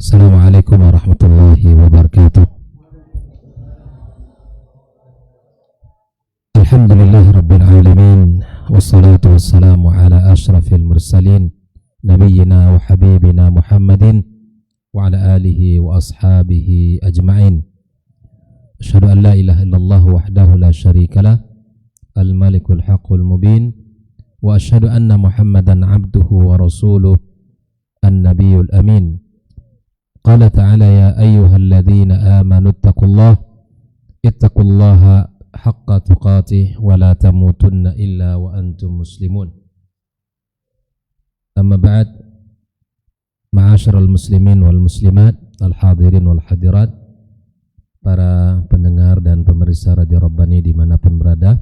Assalamualaikum warahmatullahi wabarakatuh. Alhamdulillahi rabbil alamin, wassalatu wassalamu ala ashrafil mursalin, nabiyyina wa habibina Muhammadin wa ala alihi wa ashabihi ajma'in. Asyhadu an la ilaha illallah wahdahu la syarikalah, al-malikul haqqul mubin, wa asyhadu anna Muhammadan abduhu wa rasuluh, an-nabiyul amin. Qala ta'ala ya ayyuhalladzina amanu ittaqullaha haqqa tuqatih wa la tamutunna illa wa antum muslimun. Amma ba'd, ma'asyiral muslimin wal muslimat, al-hadirin wal hadirat, para pendengar dan pemirsa Radio Rabbani dimanapun berada,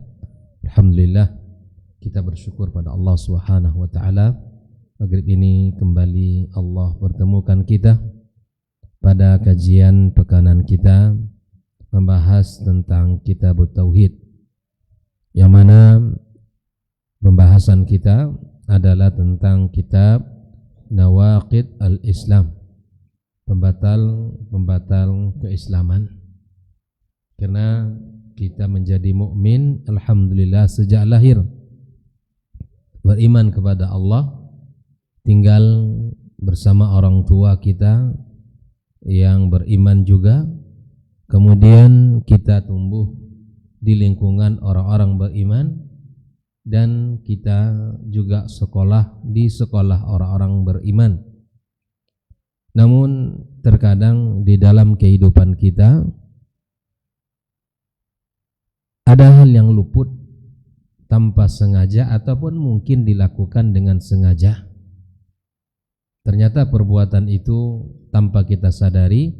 alhamdulillah kita bersyukur pada Allah Subhanahu wa ta'ala. Maghrib ini kembali Allah pertemukan kita pada kajian pekanan kita membahas tentang Kitab Tauhid, yang mana pembahasan kita adalah tentang kitab Nawaqid al-Islam, pembatal keislaman. Karena kita menjadi mukmin alhamdulillah sejak lahir, beriman kepada Allah, tinggal bersama orang tua kita yang beriman juga, kemudian kita tumbuh di lingkungan orang-orang beriman, dan kita juga sekolah di sekolah orang-orang beriman. Namun terkadang di dalam kehidupan kita ada hal yang luput tanpa sengaja ataupun mungkin dilakukan dengan sengaja. Ternyata perbuatan itu tanpa kita sadari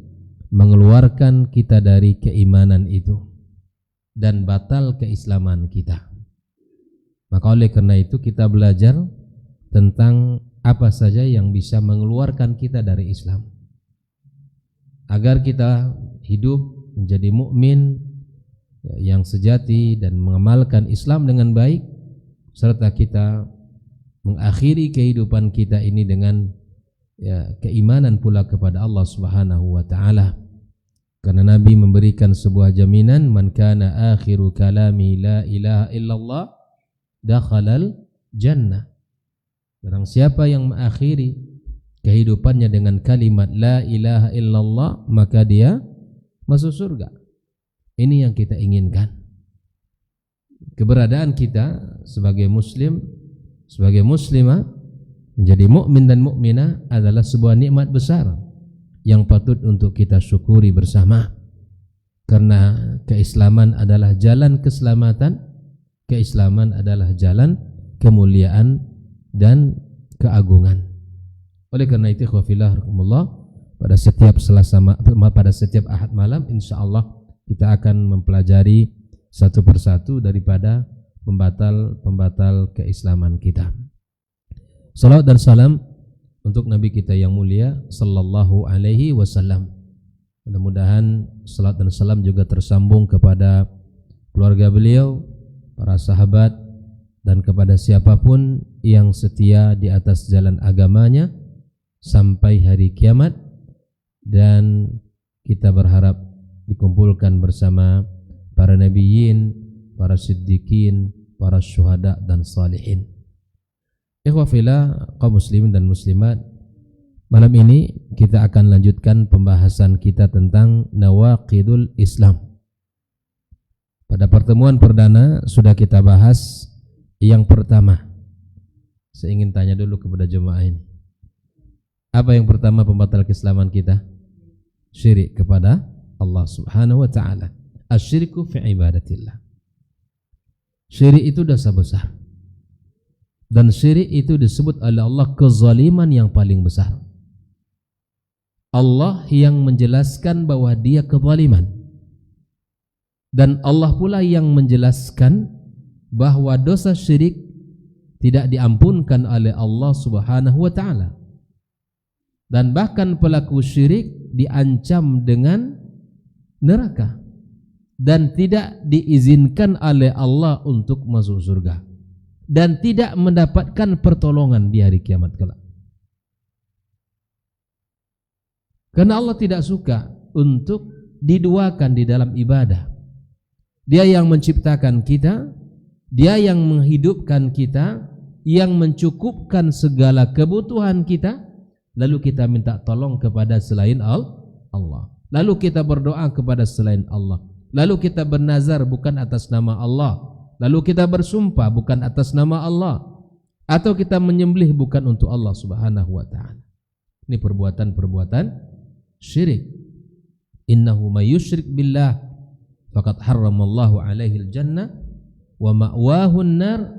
mengeluarkan kita dari keimanan itu dan batal keislaman kita. Maka oleh karena itu kita belajar tentang apa saja yang bisa mengeluarkan kita dari Islam, agar kita hidup menjadi mukmin yang sejati dan mengamalkan Islam dengan baik, serta kita mengakhiri kehidupan kita ini dengan keimanan pula kepada Allah Subhanahu wa ta'ala. Karena Nabi memberikan sebuah jaminan, man kana akhiru kalami la ilaha illallah dakhalal jannah. Barang siapa yang mengakhiri kehidupannya dengan kalimat la ilaha illallah, maka dia masuk surga. Ini yang kita inginkan. Keberadaan kita sebagai muslim, sebagai muslimah, menjadi mukmin dan mukminah adalah sebuah nikmat besar yang patut untuk kita syukuri bersama. Karena keislaman adalah jalan keselamatan, keislaman adalah jalan kemuliaan dan keagungan. Oleh karena itu, khawfillah rahmatullah, pada setiap Ahad malam insyaallah kita akan mempelajari satu persatu daripada pembatal keislaman kita. Salawat dan salam untuk Nabi kita yang mulia sallallahu alaihi wasallam. Mudah-mudahan salat dan salam juga tersambung kepada keluarga beliau, para sahabat, dan kepada siapapun yang setia di atas jalan agamanya sampai hari kiamat. Dan kita berharap dikumpulkan bersama para nabiyyin, para siddiqin, para syuhada dan salihin. Ikhwafillah, kaum muslimin dan muslimat, malam ini kita akan lanjutkan pembahasan kita tentang Nawaqidul Islam. Pada pertemuan perdana sudah kita bahas yang pertama. Saya ingin tanya dulu kepada jemaah ini, apa yang pertama pembatal keislaman kita? Syirik kepada Allah Subhanahu wa ta'ala. Asyiriku fi ibadatillah. Syirik itu dosa besar, dan syirik itu disebut oleh Allah kezaliman yang paling besar. Allah yang menjelaskan bahwa dia kezaliman, dan Allah pula yang menjelaskan bahwa dosa syirik tidak diampunkan oleh Allah Subhanahu wa ta'ala, dan bahkan pelaku syirik diancam dengan neraka dan tidak diizinkan oleh Allah untuk masuk surga, dan tidak mendapatkan pertolongan di hari kiamat kelak. Karena Allah tidak suka untuk diduakan di dalam ibadah. Dia yang menciptakan kita, Dia yang menghidupkan kita, yang mencukupkan segala kebutuhan kita, lalu kita minta tolong kepada selain Allah. Lalu kita berdoa kepada selain Allah. Lalu kita bernazar bukan atas nama Allah. Lalu kita bersumpah bukan atas nama Allah. Atau kita menyembelih bukan untuk Allah Subhanahu wa ta'ala. Ini perbuatan-perbuatan syirik. Innahu may yusyrik billah faqad harramallahu alaihi al-jannah wa ma'wahu an-nar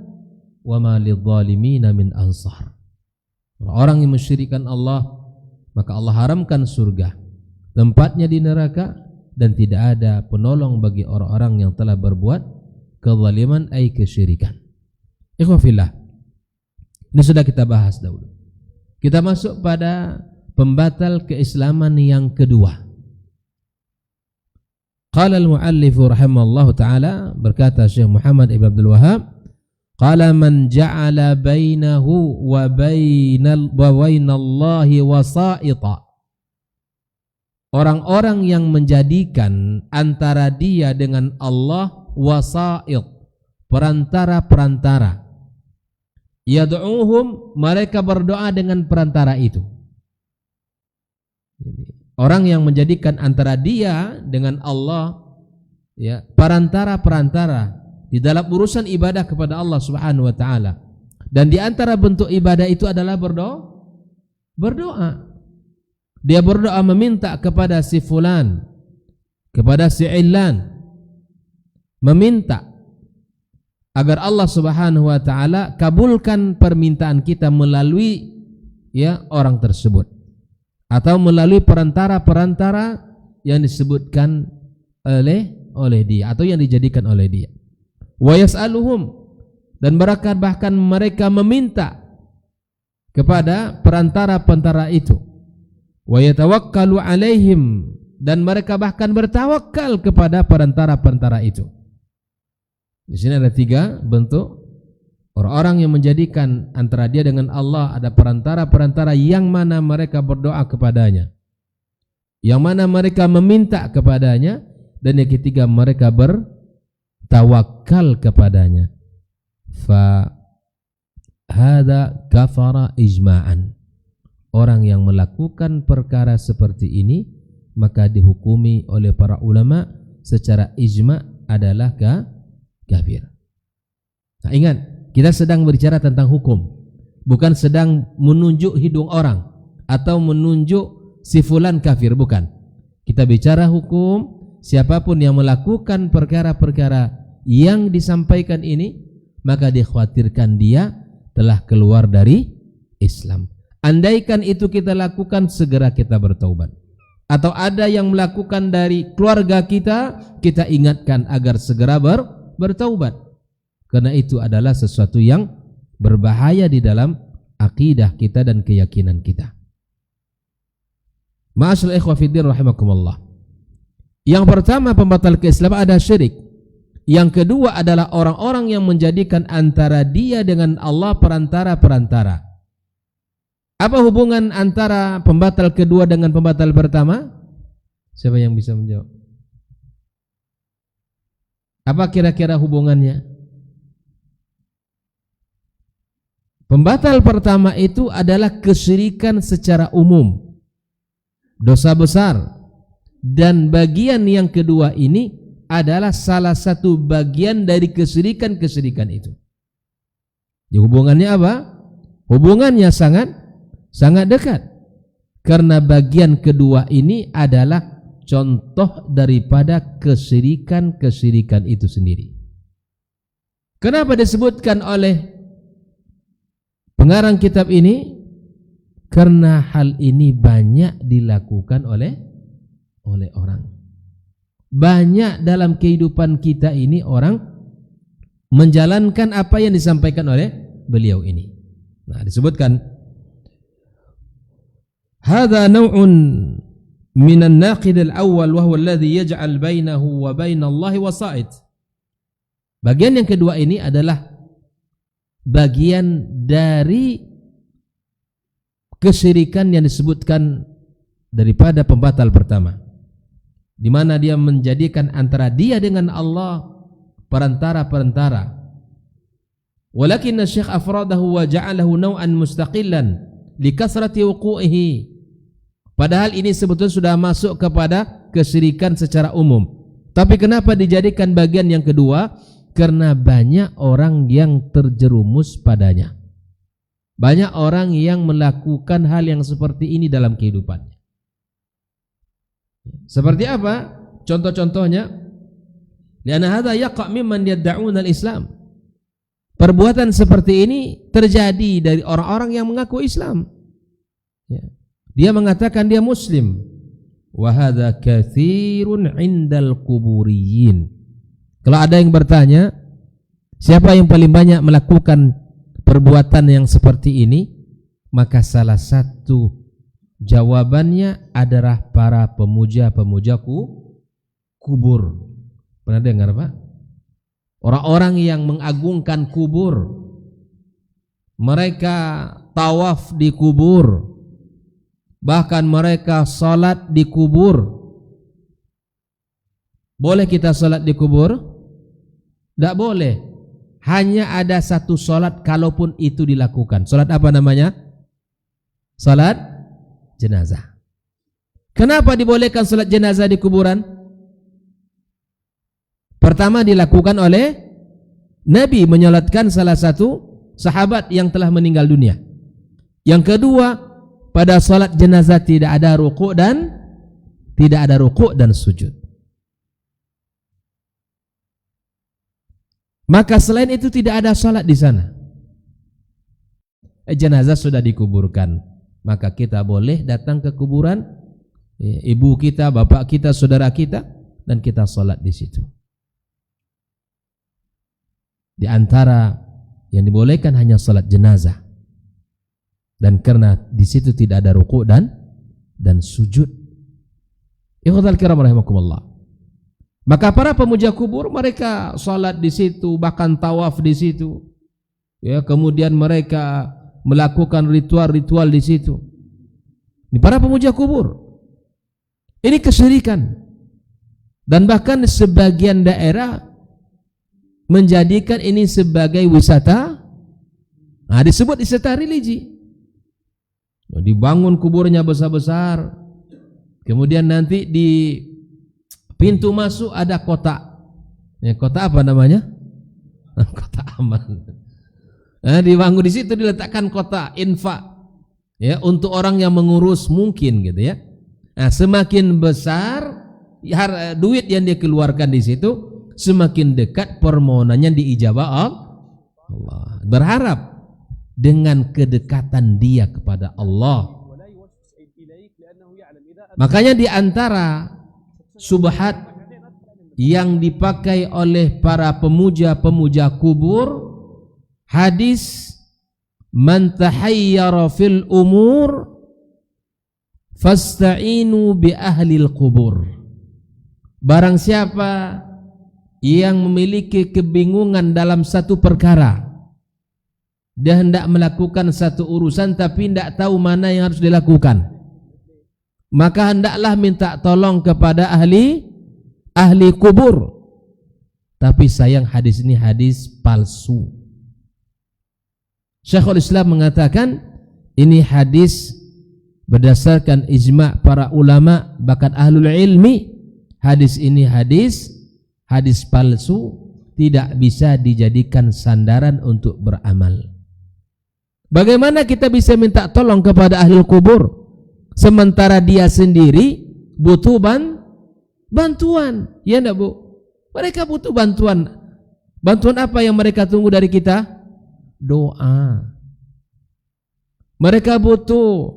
wa ma lidh-dhalimin min ansar. Orang yang mensyirikkan Allah, maka Allah haramkan surga, tempatnya di neraka, dan tidak ada penolong bagi orang-orang yang telah berbuat kezaliman ai kesyirikan. Ikhwah fillah, ini sudah kita bahas dahulu. Kita masuk pada pembatal keislaman yang kedua. Qala al-muallif rahimallahu taala, berkata Syekh Muhammad ibn Abdul Wahhab, qala man ja'ala bainahu wa bainallahi wasa'ita. Orang-orang yang menjadikan antara dia dengan Allah wasa'id, perantara-perantara. Yad'uhum, mereka berdoa dengan perantara itu. Orang yang menjadikan antara dia dengan Allah, ya, perantara-perantara di dalam urusan ibadah kepada Allah Subhanahu wa taala. Dan di antara bentuk ibadah itu adalah berdoa. Dia berdoa meminta kepada si fulan, kepada si illan, meminta agar Allah Subhanahu wa taala kabulkan permintaan kita melalui orang tersebut, atau melalui perantara-perantara yang disebutkan oleh dia atau yang dijadikan oleh dia. Wa yas'aluhum, dan bahkan mereka meminta kepada perantara-perantara itu. Wa yatawakkalu alaihim, dan mereka bahkan bertawakal kepada perantara-perantara itu. Di sini ada 3 bentuk orang-orang yang menjadikan antara dia dengan Allah ada perantara-perantara yang mana mereka berdoa kepadanya, yang mana mereka meminta kepadanya, dan yang ketiga mereka bertawakal kepadanya. Fa hadza kafara ijma'an. Orang yang melakukan perkara seperti ini maka dihukumi oleh para ulama secara ijma' adalah kafir. Nah, ingat, kita sedang berbicara tentang hukum, bukan sedang menunjuk hidung orang atau menunjuk si fulan kafir, bukan. Kita bicara hukum, siapapun yang melakukan perkara-perkara yang disampaikan ini, maka dikhawatirkan dia telah keluar dari Islam. Andaikan itu kita lakukan, segera kita bertaubat. Atau ada yang melakukan dari keluarga kita, kita ingatkan agar segera bertaubat. Karena itu adalah sesuatu yang berbahaya di dalam akidah kita dan keyakinan kita. Ma'asyiral ikhwah fiddin rahimakumullah. Yang pertama, pembatal keislaman ada syirik. Yang kedua adalah orang-orang yang menjadikan antara dia dengan Allah perantara-perantara. Apa hubungan antara pembatal kedua dengan pembatal pertama? Siapa yang bisa menjawab? Apa kira-kira hubungannya? Pembatal pertama itu adalah kesyirikan secara umum, dosa besar. Dan bagian yang kedua ini adalah salah satu bagian dari kesyirikan-kesyirikan itu. Jadi hubungannya apa? Hubungannya sangat dekat. Karena bagian kedua ini adalah contoh daripada kesyirikan-kesyirikan itu sendiri. Kenapa disebutkan oleh pengarang kitab ini? Karena hal ini banyak dilakukan oleh orang. Banyak dalam kehidupan kita ini orang menjalankan apa yang disampaikan oleh beliau ini. Nah, disebutkan hadza naw'un minan naqid al-awwal wa huwa alladhi yaj'al bainahu wa bainallahi wasa'id. Bagian yang kedua ini adalah bagian dari kesyirikan yang disebutkan daripada pembatal pertama, di mana dia menjadikan antara dia dengan Allah perantara-perantara. Walakin Syekh afradahu wa ja'alahu naw'an mustaqillan likathrati wuqu'ihi. Padahal ini sebetulnya sudah masuk kepada kesyirikan secara umum. Tapi kenapa dijadikan bagian yang kedua? Karena banyak orang yang terjerumus padanya. Banyak orang yang melakukan hal yang seperti ini dalam kehidupannya. Seperti apa? Contoh-contohnya, li'anna hadza yaqa' mimman yad'una al-Islam. Perbuatan seperti ini terjadi dari orang-orang yang mengaku Islam. Ya. Dia mengatakan dia Muslim. Wa hadza katsirun 'indal quburiyin. Kalau ada yang bertanya, siapa yang paling banyak melakukan perbuatan yang seperti ini? Maka salah satu jawabannya adalah para pemuja-pemuja kubur. Pernah dengar, Pak? Orang-orang yang mengagungkan kubur. Mereka tawaf di kubur. Bahkan mereka salat di kubur. Boleh kita salat di kubur? Tidak boleh. Hanya ada satu salat kalaupun itu dilakukan. Salat apa namanya? Salat jenazah. Kenapa dibolehkan salat jenazah di kuburan? Pertama, dilakukan oleh Nabi menyolatkan salah satu sahabat yang telah meninggal dunia. Yang kedua, pada salat jenazah tidak ada rukuk dan sujud. Maka selain itu tidak ada salat di sana. Jenazah sudah dikuburkan, maka kita boleh datang ke kuburan ibu kita, bapak kita, saudara kita, dan kita salat di situ. Di antara yang dibolehkan hanya salat jenazah, dan karena di situ tidak ada rukuk dan sujud. Ikhwatal kiram rahimakumullah. Maka para pemuja kubur mereka salat di situ, bahkan tawaf di situ. Ya, kemudian mereka melakukan ritual-ritual di situ. Ini para pemuja kubur. Ini kesyirikan. Dan bahkan sebagian daerah menjadikan ini sebagai wisata. Nah, disebut wisata religi. Dibangun kuburnya besar-besar. Kemudian nanti di pintu masuk ada kotak. Ya, kotak apa namanya? Kotak amal. Nah, dibangun di situ diletakkan kotak infak. Ya, untuk orang yang mengurus mungkin gitu ya. Nah, semakin besar duit yang dia keluarkan di situ, semakin dekat permohonannya diijabah Allah. Berharap dengan kedekatan dia kepada Allah. Makanya di antara subhat yang dipakai oleh para pemuja-pemuja kubur, hadis man tahayyara fil umur fasta'inu bi ahlil kubur. Barang siapa yang memiliki kebingungan dalam satu perkara, dia hendak melakukan satu urusan tapi tidak tahu mana yang harus dilakukan, maka hendaklah minta tolong kepada ahli kubur. Tapi sayang hadis ini hadis palsu. Syekhul Islam mengatakan ini hadis berdasarkan ijma' para ulama bahkan ahlul ilmi. Hadis ini hadis palsu, tidak bisa dijadikan sandaran untuk beramal. Bagaimana kita bisa minta tolong kepada ahli kubur sementara dia sendiri butuh bantuan? Ya enggak, Bu? Mereka butuh bantuan. Bantuan apa yang mereka tunggu dari kita? Doa. Mereka butuh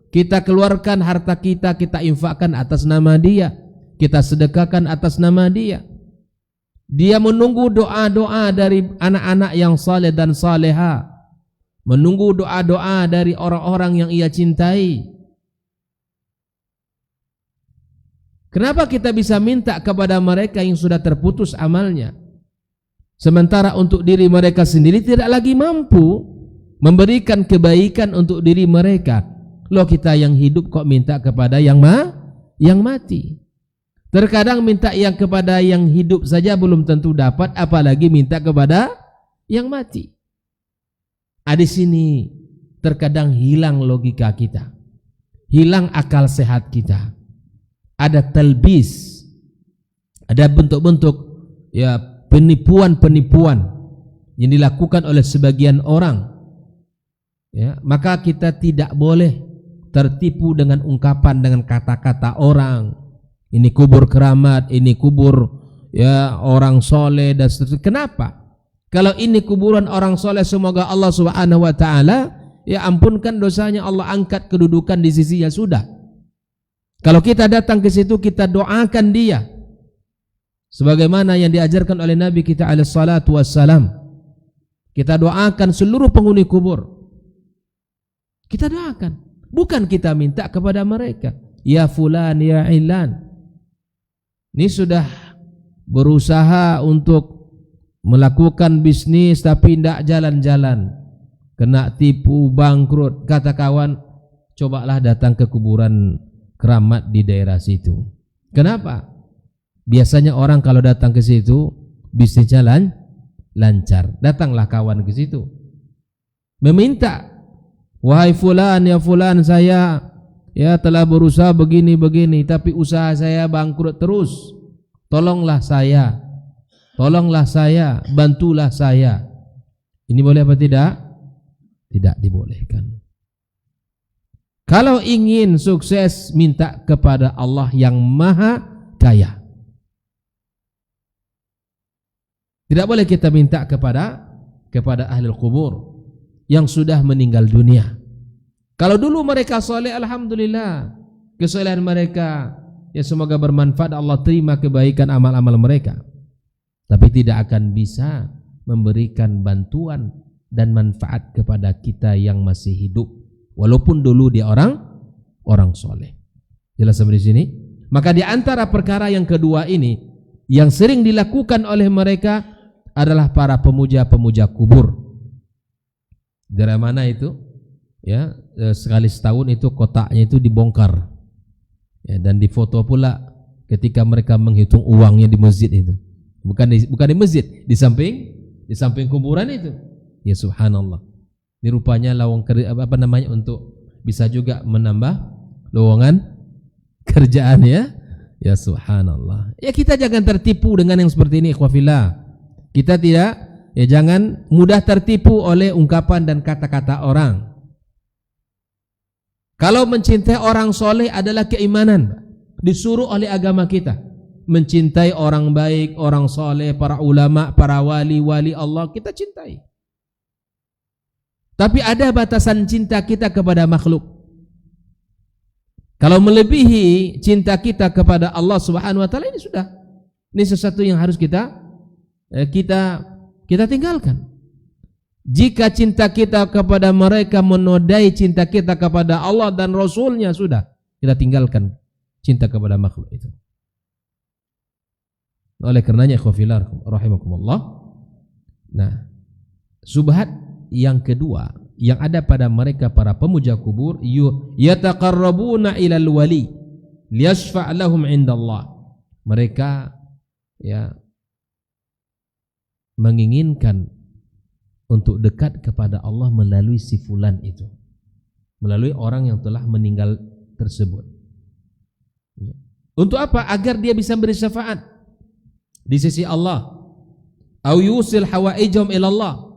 kita keluarkan harta kita, kita infakkan atas nama dia, kita sedekahkan atas nama dia. Dia menunggu doa-doa dari anak-anak yang saleh dan saleha, menunggu doa-doa dari orang-orang yang ia cintai. Kenapa kita bisa minta kepada mereka yang sudah terputus amalnya, sementara untuk diri mereka sendiri tidak lagi mampu memberikan kebaikan untuk diri mereka? Loh, kita yang hidup kok minta kepada yang mati. Terkadang minta yang kepada yang hidup saja belum tentu dapat, apalagi minta kepada yang mati. Di sini terkadang hilang logika kita, hilang akal sehat kita. Ada talbis, ada bentuk-bentuk ya penipuan-penipuan yang dilakukan oleh sebagian orang. Ya, maka kita tidak boleh tertipu dengan ungkapan, dengan kata-kata orang. Ini kubur keramat, ini kubur ya orang soleh dan seterusnya. Kenapa? Kalau ini kuburan orang soleh, semoga Allah Subhanahu wa taala ya ampunkan dosanya, Allah angkat kedudukan di sisinya, sudah. Kalau kita datang ke situ, kita doakan dia sebagaimana yang diajarkan oleh Nabi kita alaihi salatu wassalam. Kita doakan seluruh penghuni kubur. Kita doakan, bukan kita minta kepada mereka. Ya fulan, ya ilan, ini sudah berusaha untuk melakukan bisnis tapi tidak jalan-jalan, kena tipu, bangkrut. Kata kawan, cobalah datang ke kuburan keramat di daerah situ. Kenapa? Biasanya orang kalau datang ke situ bisnisnya lancar. Datanglah kawan ke situ, meminta, wahai fulan, ya fulan, saya ya telah berusaha begini-begini, tapi usaha saya bangkrut terus. Tolonglah saya, bantulah saya. Ini boleh apa tidak? Tidak dibolehkan. Kalau ingin sukses, minta kepada Allah yang maha kaya. Tidak boleh kita minta kepada ahli kubur yang sudah meninggal dunia. Kalau dulu mereka soleh, alhamdulillah, kesolehan mereka ya semoga bermanfaat, Allah terima kebaikan amal-amal mereka. Tapi tidak akan bisa memberikan bantuan dan manfaat kepada kita yang masih hidup, walaupun dulu dia orang soleh. Jelas sampai di sini? Maka di antara perkara yang kedua ini yang sering dilakukan oleh mereka adalah para pemuja-pemuja kubur. Dari mana itu? Ya, sekali setahun itu kotaknya itu dibongkar. Ya, dan difoto pula ketika mereka menghitung uangnya di masjid itu. Bukan di masjid, di samping kuburan itu. Ya subhanallah. Ini rupanya lowong untuk bisa juga menambah lowongan kerjaan ya. Ya subhanallah. Ya kita jangan tertipu dengan yang seperti ini, ikhwafillah. Kita jangan mudah tertipu oleh ungkapan dan kata-kata orang. Kalau mencintai orang soleh adalah keimanan, disuruh oleh agama kita. Mencintai orang baik, orang soleh, para ulama, para wali Allah, kita cintai. Tapi ada batasan cinta kita kepada makhluk. Kalau melebihi cinta kita kepada Allah Subhanahu wa taala, ini sudah. Ini sesuatu yang harus kita tinggalkan. Jika cinta kita kepada mereka menodai cinta kita kepada Allah dan Rasulnya, sudah, kita tinggalkan cinta kepada makhluk itu. Oleh karenanya ikhwafillah rahimakumullah. Nah, subhat yang kedua yang ada pada mereka para pemuja kubur, yataqarrabuna ilal wali liyashfa' lahum indallah. Mereka ya menginginkan untuk dekat kepada Allah melalui si fulan itu, melalui orang yang telah meninggal tersebut. Untuk apa? Agar dia bisa beri syafaat di sisi Allah. Au yusil hawaijum ilallah.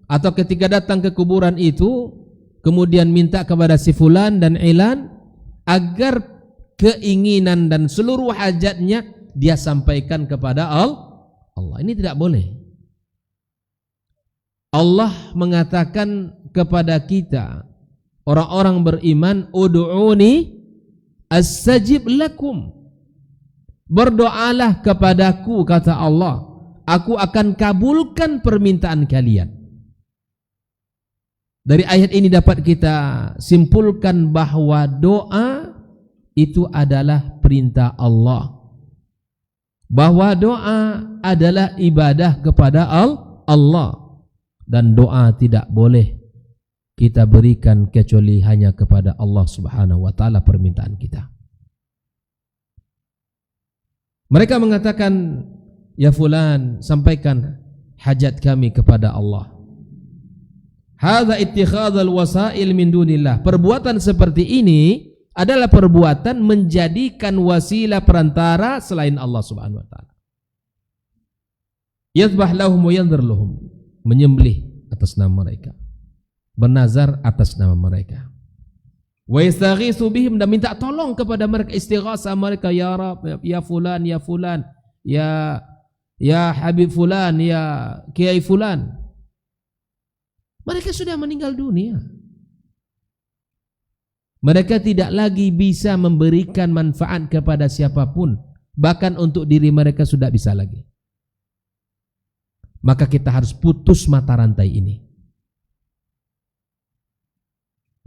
Atau ketika datang ke kuburan itu kemudian minta kepada si fulan dan ilan agar keinginan dan seluruh hajatnya dia sampaikan kepada Allah. Ini tidak boleh. Allah mengatakan kepada kita orang-orang beriman, ud'uni astajib lakum. Berdoalah kepadaku, kata Allah, aku akan kabulkan permintaan kalian. Dari ayat ini dapat kita simpulkan bahwa doa itu adalah perintah Allah, bahwa doa adalah ibadah kepada Allah, dan doa tidak boleh kita berikan kecuali hanya kepada Allah Subhanahu wa taala permintaan kita. Mereka mengatakan, ya fulan, sampaikan hajat kami kepada Allah. Hadza ittikhadzal wasail min dunillah. Perbuatan seperti ini adalah perbuatan menjadikan wasilah perantara selain Allah Subhanahu wa taala. Yadhbah lahum wa yanzur lahum, menyembelih atas nama mereka, bernazar atas nama mereka. Wa yastaghitsu bihim, dan minta tolong kepada mereka, istighasah mereka, ya Rab, ya fulan, ya fulan, ya Habib fulan, ya Kiai fulan. Mereka sudah meninggal dunia. Mereka tidak lagi bisa memberikan manfaat kepada siapapun, bahkan untuk diri mereka sudah bisa lagi. Maka kita harus putus mata rantai ini.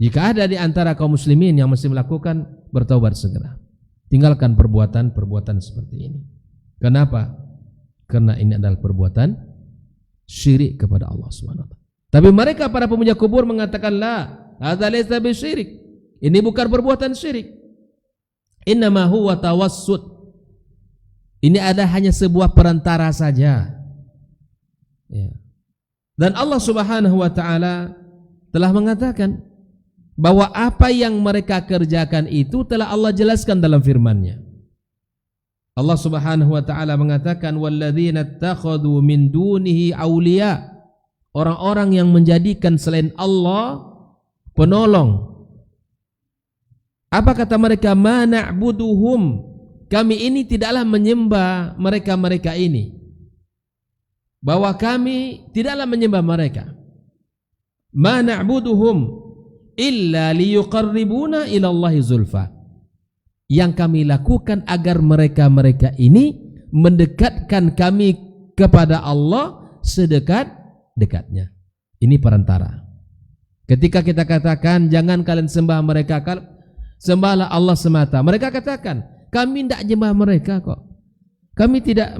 Jika ada di antara kaum muslimin yang masih melakukan, bertaubat segera. Tinggalkan perbuatan-perbuatan seperti ini. Kenapa? Karena ini adalah perbuatan syirik kepada Allah SWT. Tapi mereka para pemuja kubur mengatakan, la, hadza laysa bisyirik. Ini bukan perbuatan syirik. Innama huwa tawassut. Ini ada hanya sebuah perantara saja. Ya. Dan Allah Subhanahu wa taala telah mengatakan bahwa apa yang mereka kerjakan itu telah Allah jelaskan dalam firman-Nya. Allah Subhanahu wa taala mengatakan, walladzina ittakhadhu min dunihi awliya. Orang-orang yang menjadikan selain Allah penolong. Apa kata mereka? Ma na'buduhum. Kami ini tidaklah menyembah mereka-mereka ini. Bahwa kami tidaklah menyembah mereka. Ma na'buduhum illa liyuqarribuna ila Allahi zulfa. Yang kami lakukan agar mereka-mereka ini mendekatkan kami kepada Allah sedekat-dekatnya. Ini perantara. Ketika kita katakan jangan kalian sembah mereka, sembahlah Allah semata. Mereka katakan, kami tidak menyembah mereka kok. Kami tidak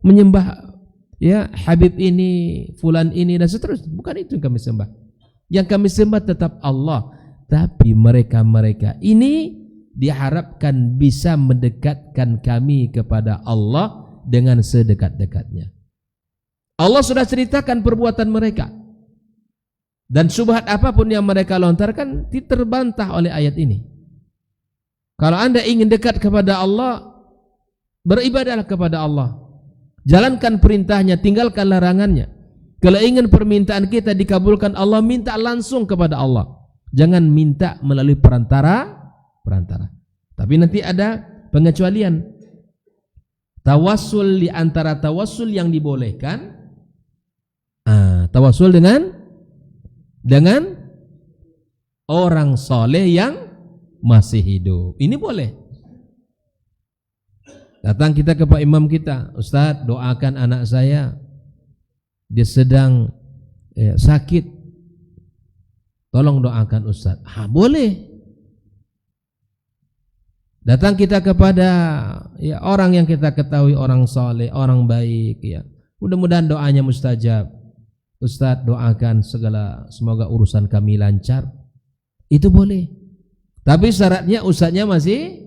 menyembah ya Habib ini, fulan ini dan seterusnya. Bukan itu yang kami sembah. Yang kami sembah tetap Allah. Tapi mereka-mereka ini diharapkan bisa mendekatkan kami kepada Allah dengan sedekat-dekatnya. Allah sudah ceritakan perbuatan mereka. Dan syubhat apapun yang mereka lontarkan terbantah oleh ayat ini. Kalau Anda ingin dekat kepada Allah, beribadahlah kepada Allah. Jalankan perintahnya, tinggalkan larangannya. Kalau ingin permintaan kita dikabulkan Allah, minta langsung kepada Allah. Jangan minta melalui perantara. Tapi nanti ada pengecualian. Tawassul di antara tawassul yang dibolehkan, tawassul dengan orang soleh yang masih hidup. Ini boleh. Datang kita ke Pak Imam kita, Ustaz, doakan anak saya, dia sedang sakit, tolong doakan Ustaz. Boleh. Datang kita kepada orang yang kita ketahui orang soleh, orang baik, ya. Mudah-mudahan doanya mustajab. Ustaz, doakan semoga urusan kami lancar. Itu boleh. Tapi syaratnya ustaznya masih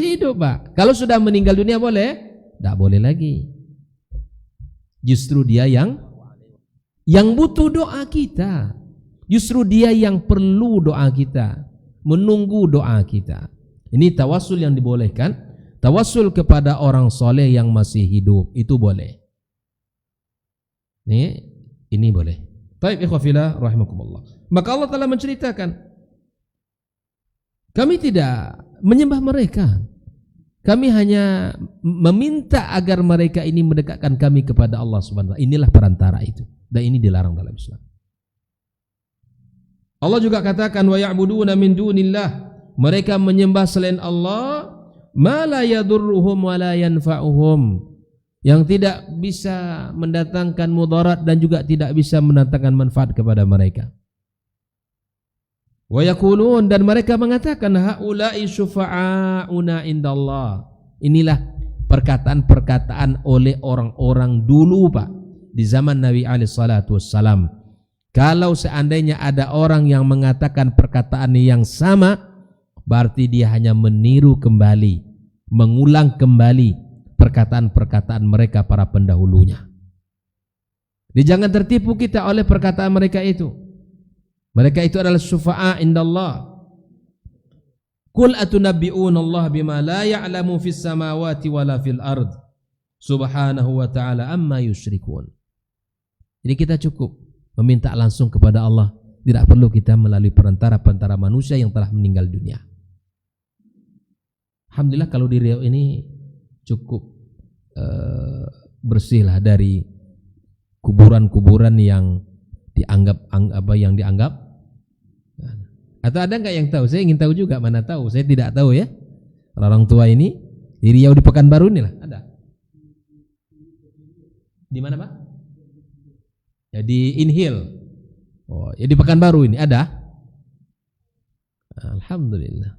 hidup, Pak. Kalau sudah meninggal dunia boleh? Tidak boleh lagi. Justru dia yang butuh doa kita. Justru dia yang perlu doa kita, menunggu doa kita. Ini tawassul yang dibolehkan. Tawassul kepada orang soleh yang masih hidup, itu boleh. Ini boleh. Baik, ikhwafillah rahimakumullah. Maka Allah telah menceritakan, kami tidak menyembah mereka. Kami hanya meminta agar mereka ini mendekatkan kami kepada Allah Subhanahu wa taala. Inilah perantara itu. Dan ini dilarang dalam Islam. Allah juga katakan, wa ya'buduna min dunillah. Mereka menyembah selain Allah ma la yadurruhum wa la yanfa'uhum, yang tidak bisa mendatangkan mudarat dan juga tidak bisa mendatangkan manfaat kepada mereka. Wa yaqulun, dan mereka mengatakan, haula'i syufa'auna indallah. Inilah perkataan-perkataan oleh orang-orang dulu, Pak, di zaman Nabi alaihi salatu wassalam. Kalau seandainya ada orang yang mengatakan perkataan yang sama, berarti dia hanya meniru kembali, mengulang kembali perkataan-perkataan mereka para pendahulunya. Jadi jangan tertipu kita oleh perkataan mereka itu. Mereka itu adalah syufa'a indallah. Qul atunabbi'una Allah bima la ya'lamu fis samawati wala fil ard. Subhanahu wa ta'ala amma yusyrikun. Jadi kita cukup meminta langsung kepada Allah. Tidak perlu kita melalui perantara-perantara manusia yang telah meninggal dunia. Alhamdulillah kalau di Riau ini cukup bersihlah dari kuburan-kuburan yang dianggap atau ada enggak yang tahu? Saya ingin tahu juga, mana tahu, saya tidak tahu ya. Orang tua ini di Riau di Pekanbaru inilah ada. Di mana Pak? Ya di Inhil. Oh, ya di Pekanbaru ini ada. Alhamdulillah.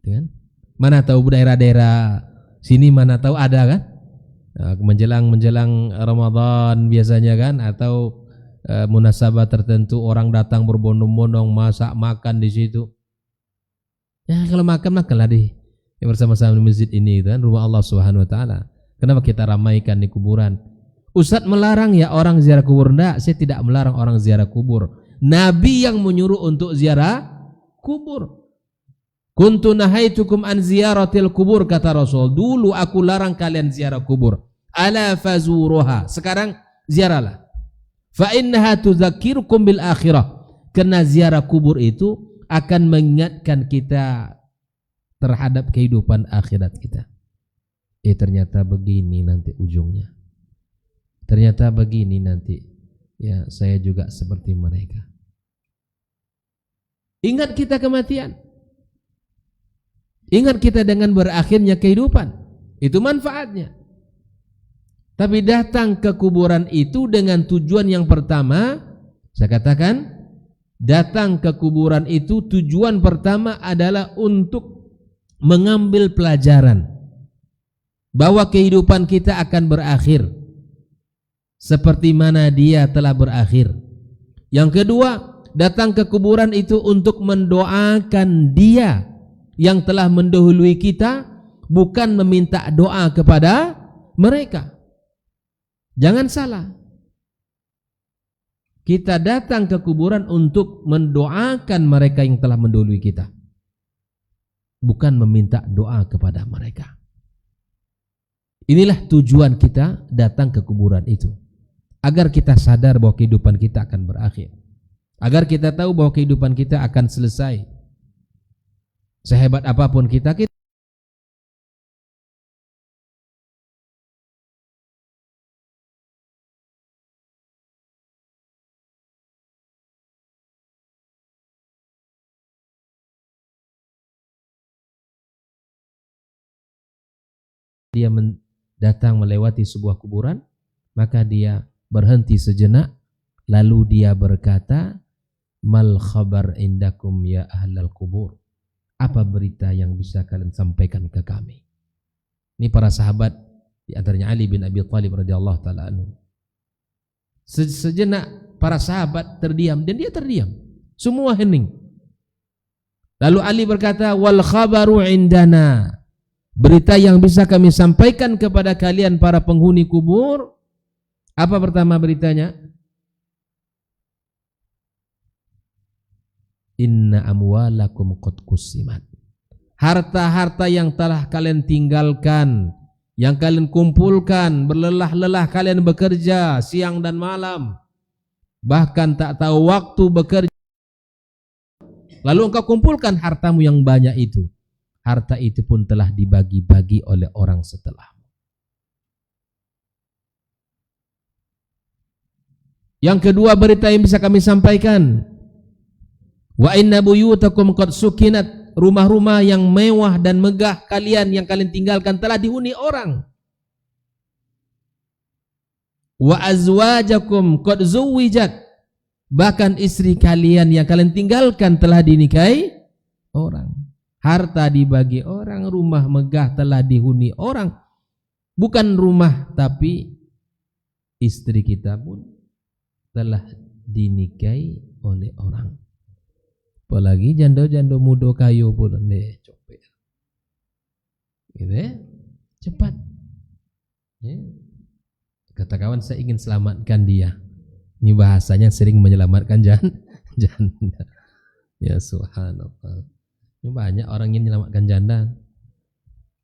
Kan? Mana tahu daerah-daerah sini mana tahu ada kan? Nah, menjelang Ramadan biasanya kan, atau munasabah tertentu orang datang berbondong-bondong masak makan di situ. Ya kalau makanlah bersama-sama di masjid ini kan, rumah Allah Subhanahu wa taala. Kenapa kita ramaikan di kuburan? Ustaz melarang ya orang ziarah kubur? Enggak, saya tidak melarang orang ziarah kubur. Nabi yang menyuruh untuk ziarah kubur. Kuntu nahaitukum an ziyaratil kubur, kata Rasul. Dulu aku larang kalian ziarah kubur. Ala fazuruha. Sekarang ziarahlah. Fa innaha tudzakirukum bil akhirah. Karena ziarah kubur itu akan mengingatkan kita terhadap kehidupan akhirat kita. Ternyata begini nanti ujungnya. Ternyata begini nanti. Ya, saya juga seperti mereka. Ingat kita kematian. Ingat kita dengan berakhirnya kehidupan. Itu manfaatnya. Tapi datang ke kuburan itu dengan tujuan yang pertama, saya katakan, datang ke kuburan itu tujuan pertama adalah untuk mengambil pelajaran bahwa kehidupan kita akan berakhir seperti mana dia telah berakhir. Yang kedua, datang ke kuburan itu untuk mendoakan dia yang telah mendahului kita, bukan meminta doa kepada mereka. Jangan salah. Kita datang ke kuburan untuk mendoakan mereka yang telah mendahului kita, bukan meminta doa kepada mereka. Inilah tujuan kita datang ke kuburan itu, agar kita sadar bahwa kehidupan kita akan berakhir, agar kita tahu bahwa kehidupan kita akan selesai. Sehebat apapun kita dia datang melewati sebuah kuburan, maka dia berhenti sejenak, lalu dia berkata, mal khabar indakum ya ahlal kubur. Apa berita yang bisa kalian sampaikan ke kami? Ini para sahabat, di antaranya Ali bin Abi Thalib radhiyallahu taala anhu. Sejenak para sahabat terdiam, dan dia terdiam. Semua hening. Lalu Ali berkata, wal khabaru indana. Berita yang bisa kami sampaikan kepada kalian para penghuni kubur. Apa pertama beritanya? Inna amwalakum qad qusimat. Harta-harta yang telah kalian tinggalkan, yang kalian kumpulkan, berlelah-lelah kalian bekerja siang dan malam, bahkan tak tahu waktu bekerja, lalu engkau kumpulkan hartamu yang banyak itu. Harta itu pun telah dibagi-bagi oleh orang setelahmu. Yang kedua berita yang bisa kami sampaikan, wa inna buyutakum qad sukinat. Rumah-rumah yang mewah dan megah kalian yang kalian tinggalkan telah dihuni orang. Wa azwajakum qad zuwijat. Bahkan istri kalian yang kalian tinggalkan telah dinikahi orang. Harta dibagi orang, rumah megah telah dihuni orang. Bukan rumah, tapi istri kita pun telah dinikahi oleh orang. Apalagi janda-janda muda kayu pun copet. Gitu ya. Cepat. Ya. Kata kawan, saya ingin selamatkan dia. Ini bahasanya sering menyelamatkan janda. Ya subhanallah. Ini banyak orang ingin menyelamatkan janda,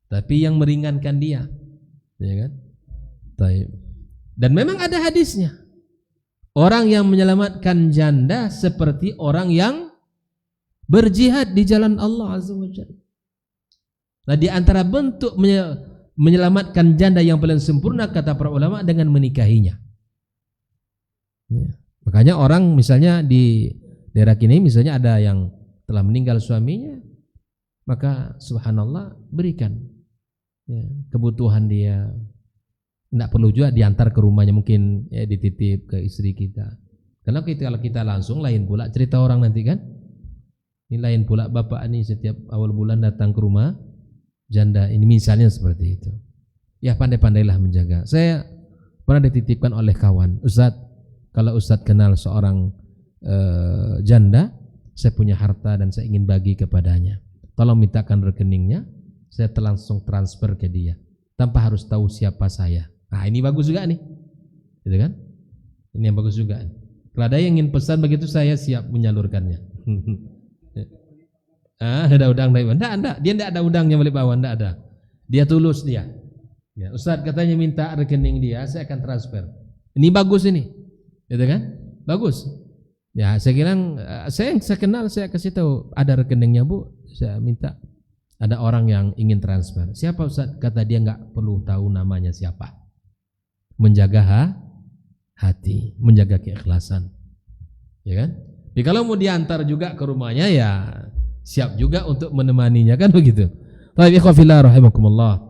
tapi yang meringankan dia, ya kan? Dan memang ada hadisnya. Orang yang menyelamatkan janda seperti orang yang berjihad di jalan Allah Azza wa Jalla. Nah, di antara bentuk menyelamatkan janda yang paling sempurna kata para ulama dengan menikahinya. Ya. Makanya orang misalnya di daerah kini misalnya ada yang telah meninggal suaminya, maka subhanallah berikan ya, kebutuhan dia. Tidak perlu juga diantar ke rumahnya, mungkin ya, dititip ke istri kita. Karena kalau kita langsung lain pula cerita orang nanti kan. Ini lain pula bapak ini setiap awal bulan datang ke rumah janda ini misalnya seperti itu. Ya pandai-pandailah menjaga. Saya pernah dititipkan oleh kawan, Ustadz, kalau Ustadz kenal seorang janda, saya punya harta dan saya ingin bagi kepadanya. Tolong mintakan rekeningnya, saya langsung transfer ke dia tanpa harus tahu siapa saya. Nah ini bagus juga nih, gitu kan? Ini yang bagus juga. Kalau ada yang ingin pesan begitu, saya siap menyalurkannya. Ada udang dari bawah? Enggak, dia enggak ada udangnya balik bawah, enggak ada. Dia tulus dia. Ya, Ustadz katanya minta rekening dia, saya akan transfer. Ini bagus ini, gitu kan? Bagus. Ya, saya kira saya kenal, saya kasih tahu ada rekeningnya Bu, saya minta. Ada orang yang ingin transfer. Siapa Ustaz? Kata dia enggak perlu tahu namanya siapa. Menjaga hati, menjaga keikhlasan. Ya kan? Jadi kalau mau diantar juga ke rumahnya ya siap juga untuk menemaninya kan begitu. Baik ikhwan fillah rahimakumullah.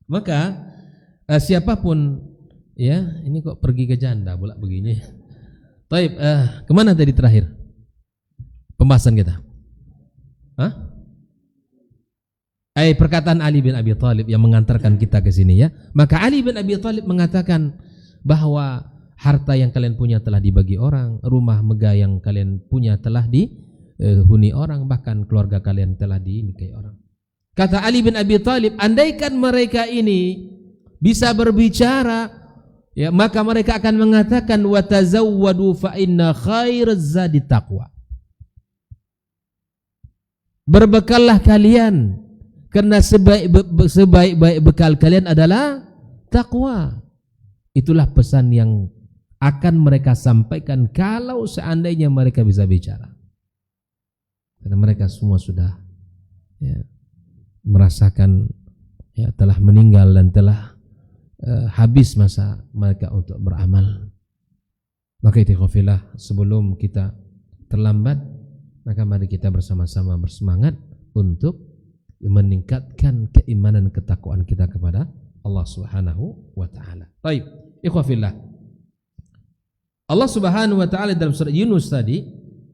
Maka siapapun ya, ini kok pergi ke janda pula begini. Baik, kemana tadi terakhir pembahasan kita? Perkataan Ali bin Abi Thalib yang mengantarkan kita ke sini ya. Maka Ali bin Abi Thalib mengatakan bahwa harta yang kalian punya telah dibagi orang, rumah megah yang kalian punya telah dihuni orang, bahkan keluarga kalian telah dinikahi orang. Kata Ali bin Abi Thalib, andaikan mereka ini bisa berbicara, ya, maka mereka akan mengatakan wa tazawwadu fa inna khairaz zadi taqwa. Berbekallah kalian karena sebaik-baik bekal kalian adalah takwa. Itulah pesan yang akan mereka sampaikan kalau seandainya mereka bisa bicara. Karena mereka semua sudah ya, merasakan ya, telah meninggal dan telah habis masa mereka untuk beramal. Maka ikhwafillah, sebelum kita terlambat, maka mari kita bersama-sama bersemangat untuk meningkatkan keimanan ketakwaan kita kepada Allah Subhanahu wa taala. Baik, ikhwafillah. Allah Subhanahu wa taala dalam surah Yunus tadi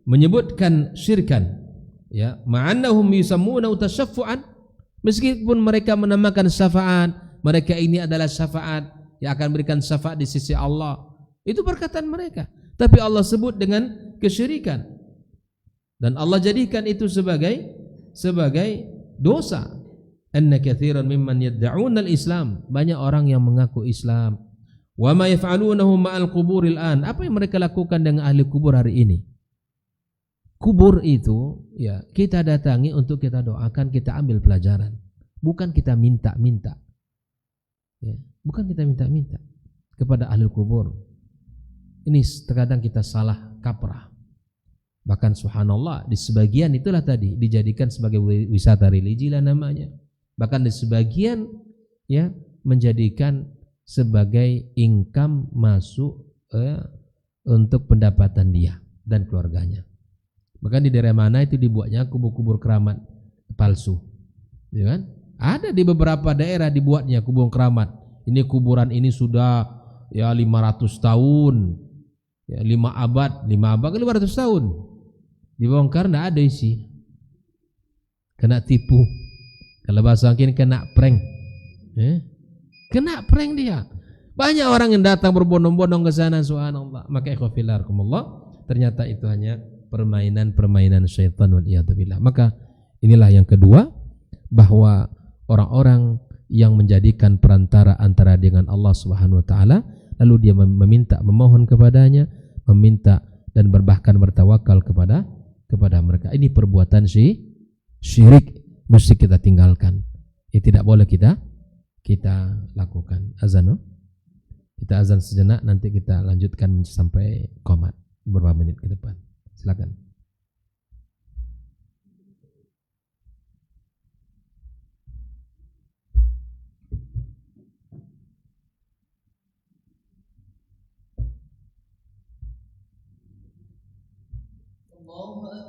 menyebutkan syirkan, ya, ma'annahum yusammuna tasyaffu'an, meskipun mereka menamakan syafaat, mereka ini adalah syafaat yang akan berikan syafaat di sisi Allah. Itu perkataan mereka, tapi Allah sebut dengan kesyirikan. Dan Allah jadikan itu sebagai dosa. Anna katsiran mimman yad'una al-Islam, banyak orang yang mengaku Islam. Wa ma yaf'alunahu ma'al quburil an, apa yang mereka lakukan dengan ahli kubur hari ini? Kubur itu ya kita datangi untuk kita doakan, kita ambil pelajaran, bukan kita minta-minta. Ya, bukan kita minta-minta kepada ahli kubur. Ini terkadang kita salah kaprah. Bahkan subhanallah di sebagian itulah tadi dijadikan sebagai wisata religi lah namanya. Bahkan di sebagian ya menjadikan sebagai income masuk untuk pendapatan dia dan keluarganya. Bahkan di daerah mana itu dibuatnya kubur-kubur keramat palsu, ya kan? Ada di beberapa daerah dibuatnya kubur keramat. Ini kuburan ini sudah ya 500 tahun, ya 5 abad ke 500 tahun. Dibongkar tidak ada isi, kena tipu. Kalau bahasa mungkin kena prank, kena prank dia. Banyak orang yang datang berbondong-bondong ke sana, subhanallah. Maka ikhwafillah, ternyata itu hanya permainan-permainan syaitan waliyadzubillah. Maka inilah yang kedua, bahwa orang-orang yang menjadikan perantara antara dengan Allah Subhanahu wa taala, lalu dia meminta, memohon kepadanya, meminta dan bahkan bertawakal kepada mereka. Ini perbuatan syirik, mesti kita tinggalkan. Ini tidak boleh kita lakukan. Azan, no? Kita azan sejenak, nanti kita lanjutkan sampai qomat beberapa menit ke depan. Silakan. Allahu Akbar,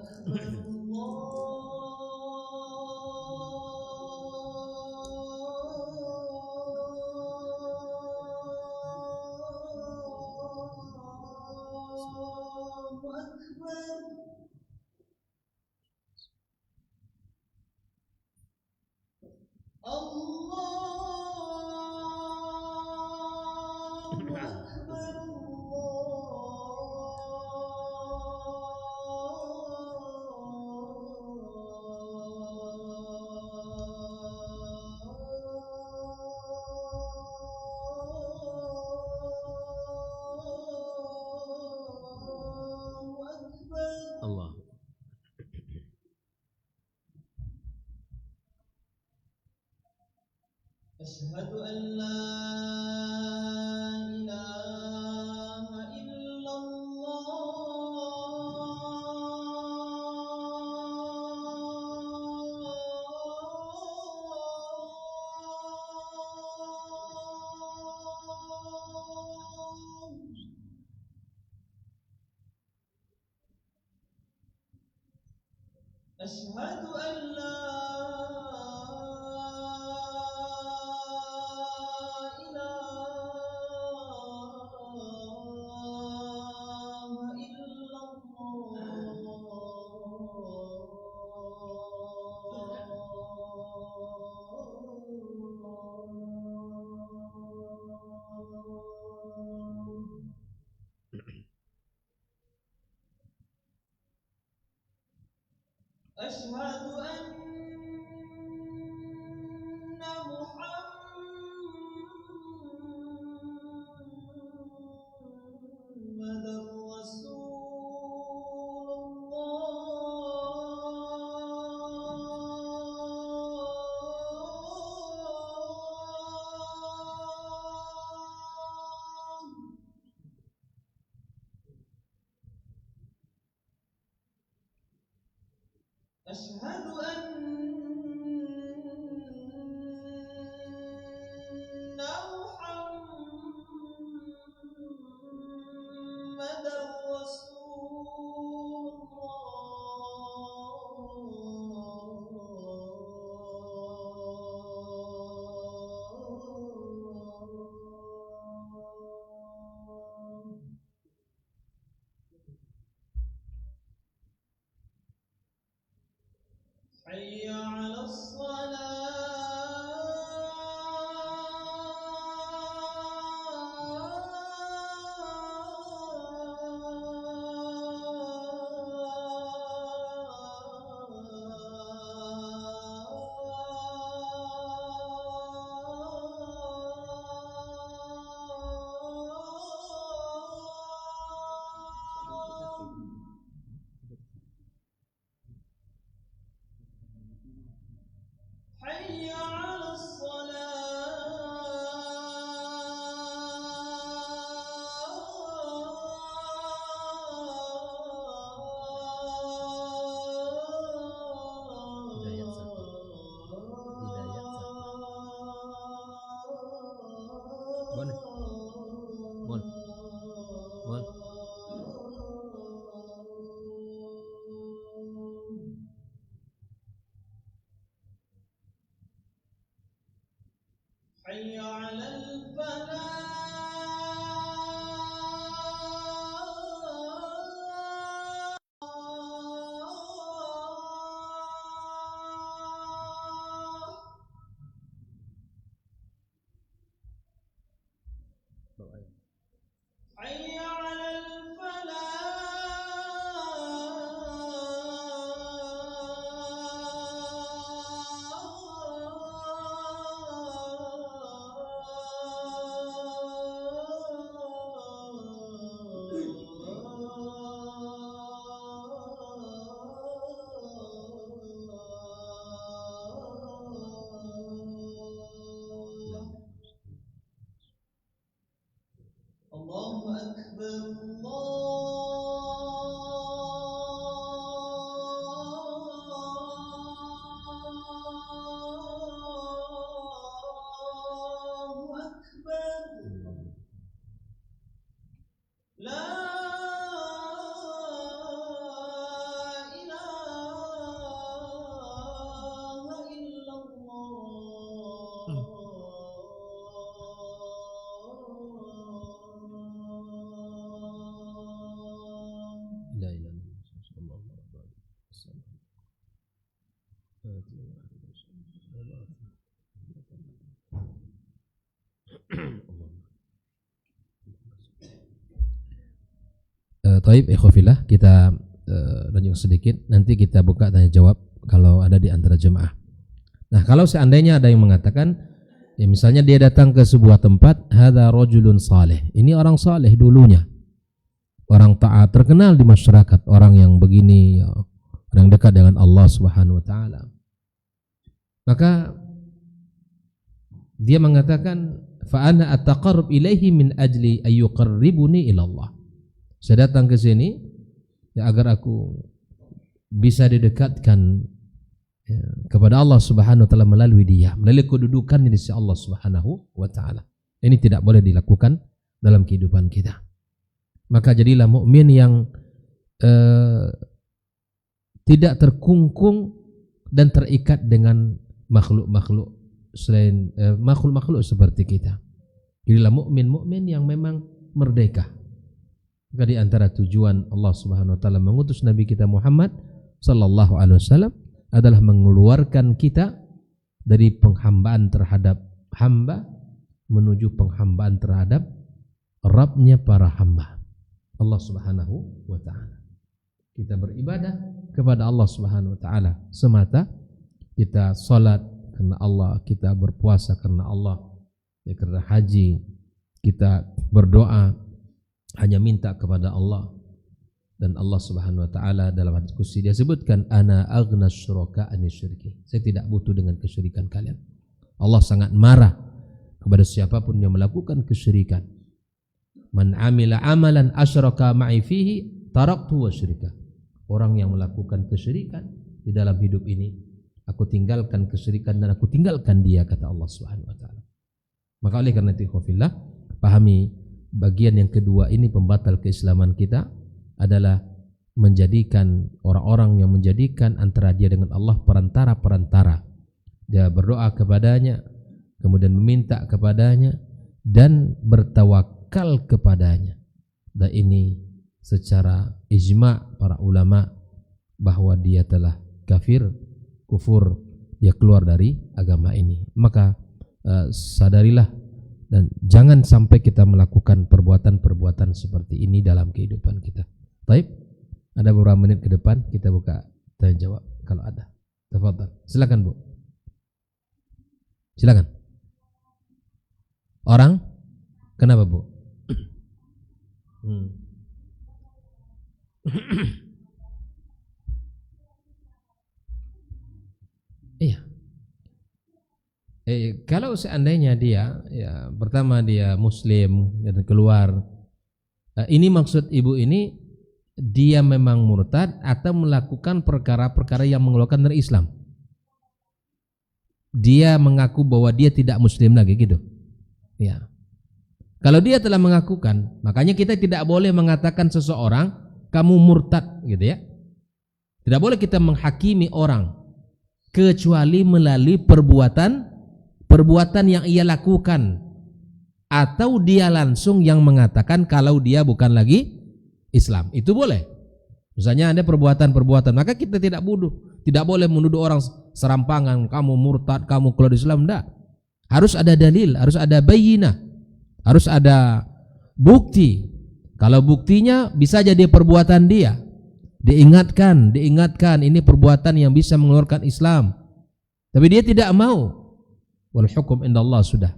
Allah. Asyhadu an la ilaha illallah. Asyhadu an la Asyhadu anna Muhammadar Rasulullah. Asyhadu anna Muhammadar Rasulullah. حي على حي على Hidayat satu. Hidayat satu. Bon. Bon. Bon. حي على الفلاح. Taib ikhwafillah, kita lanjut sedikit, nanti kita buka tanya jawab kalau ada di antara jemaah. Nah, kalau seandainya ada yang mengatakan, ya misalnya dia datang ke sebuah tempat, hadza rajulun saleh, ini orang saleh dulunya, orang taat, terkenal di masyarakat, orang yang begini, ya, orang dekat dengan Allah Subhanahu wa taala. Maka dia mengatakan, fa ana ataqarrab ilaihi min ajli ayyuqarribuni ila Allah. Saya datang ke sini ya, agar aku bisa didekatkan ya, kepada Allah Subhanahu wa taala melalui dia, melalui kedudukannya di sisi Allah Subhanahu wa taala. Ini tidak boleh dilakukan dalam kehidupan kita. Maka jadilah mukmin yang tidak terkungkung dan terikat dengan makhluk-makhluk selain makhluk-makhluk seperti kita. Jadilah mukmin yang memang merdeka. Maka di antara tujuan Allah Subhanahu wa taala mengutus Nabi kita Muhammad sallallahu alaihi wasallam adalah mengeluarkan kita dari penghambaan terhadap hamba menuju penghambaan terhadap Rabbnya para hamba, Allah Subhanahu wa taala. Kita beribadah kepada Allah Subhanahu wa taala semata, kita salat karena Allah, kita berpuasa karena Allah, ya karena haji, kita berdoa hanya minta kepada Allah. Dan Allah Subhanahu wa taala dalam hadis qudsi dia sebutkan, ana aghnas syuraka anisyirki, saya tidak butuh dengan kesyirikan kalian. Allah sangat marah kepada siapapun yang melakukan kesyirikan. Man amila amalan asyraka ma'i fihi taraktu wa syirka. Orang yang melakukan kesyirikan di dalam hidup ini, aku tinggalkan kesyirikan dan aku tinggalkan dia, kata Allah Subhanahu wa taala. Maka oleh karena itu khafillah, pahami bagian yang kedua ini, pembatal keislaman kita adalah menjadikan orang-orang yang menjadikan antara dia dengan Allah perantara-perantara. Dia berdoa kepadanya, kemudian meminta kepadanya dan bertawakal kepadanya. Dan ini secara ijma' para ulama bahwa dia telah kufur, dia keluar dari agama ini. Maka sadarilah dan jangan sampai kita melakukan perbuatan-perbuatan seperti ini dalam kehidupan kita. Baik, ada beberapa menit ke depan kita buka tanya jawab kalau ada. Tafadhal. Silakan Bu. Silakan. Orang? Kenapa Bu? Iya. Kalau seandainya dia, ya pertama dia Muslim dan keluar, ini maksud ibu ini dia memang murtad atau melakukan perkara-perkara yang mengeluarkan dari Islam. Dia mengaku bahwa dia tidak Muslim lagi gitu. Ya. Kalau dia telah mengakukan, makanya kita tidak boleh mengatakan seseorang kamu murtad gitu ya. Tidak boleh kita menghakimi orang kecuali melalui perbuatan yang ia lakukan, atau dia langsung yang mengatakan kalau dia bukan lagi Islam, itu boleh. Misalnya ada perbuatan-perbuatan, maka kita tidak boleh menuduh orang serampangan, kamu murtad, kamu keluar Islam. Tidak. Harus ada dalil, harus ada bayyinah, harus ada bukti. Kalau buktinya bisa jadi perbuatan dia, diingatkan ini perbuatan yang bisa mengeluarkan Islam, tapi dia tidak mau. Wal hukum indallah, sudah